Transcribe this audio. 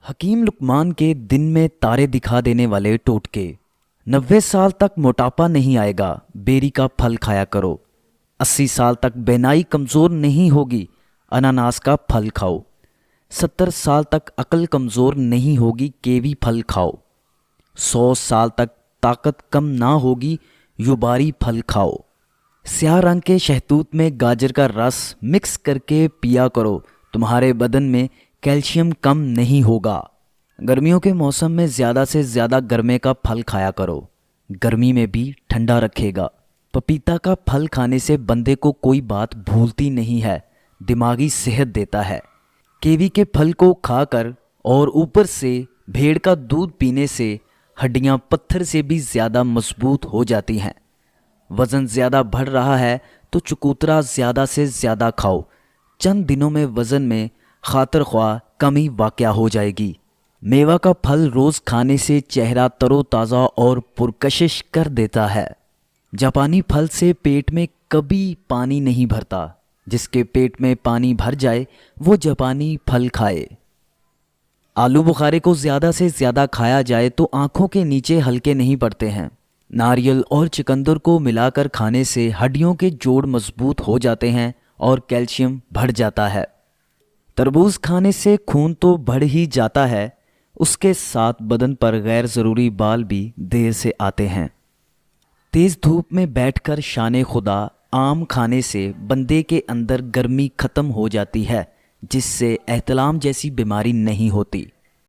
हकीम लुकमान के दिन में तारे दिखा देने वाले टोटके। 90 साल तक मोटापा नहीं आएगा, बेरी का फल खाया करो। 80 साल तक बेनाई कमज़ोर नहीं होगी, अनानास का फल खाओ। 70 साल तक अकल कमज़ोर नहीं होगी, केवी फल खाओ। 100 साल तक ताकत कम ना होगी, युबारी फल खाओ। स्याह रंग के शहतूत में गाजर का रस मिक्स करके पिया करो, तुम्हारे बदन में कैल्शियम कम नहीं होगा। गर्मियों के मौसम में ज़्यादा से ज़्यादा गरमे का फल खाया करो, गर्मी में भी ठंडा रखेगा। पपीता का फल खाने से बंदे को कोई बात भूलती नहीं है, दिमागी सेहत देता है। केवी के फल को खाकर और ऊपर से भेड़ का दूध पीने से हड्डियां पत्थर से भी ज़्यादा मजबूत हो जाती हैं। वज़न ज़्यादा बढ़ रहा है तो चकोतरा ज़्यादा से ज़्यादा खाओ, चंद दिनों में वज़न में खातर ख्वाह कमी वाक़या हो जाएगी। मेवा का फल रोज़ खाने से चेहरा तरोताज़ा और पुरकशिश कर देता है। जापानी फल से पेट में कभी पानी नहीं भरता, जिसके पेट में पानी भर जाए वो जापानी फल खाए। आलू बुखारे को ज़्यादा से ज़्यादा खाया जाए तो आँखों के नीचे हल्के नहीं पड़ते हैं। नारियल और चुकंदर को मिलाकर खाने से हड्डियों के जोड़ मजबूत हो जाते हैं और कैल्शियम बढ़ जाता है। तरबूज खाने से खून तो बढ़ ही जाता है, उसके साथ बदन पर गैर ज़रूरी बाल भी देर से आते हैं। तेज़ धूप में बैठकर शाने खुदा आम खाने से बंदे के अंदर गर्मी ख़त्म हो जाती है, जिससे एहतलाम जैसी बीमारी नहीं होती।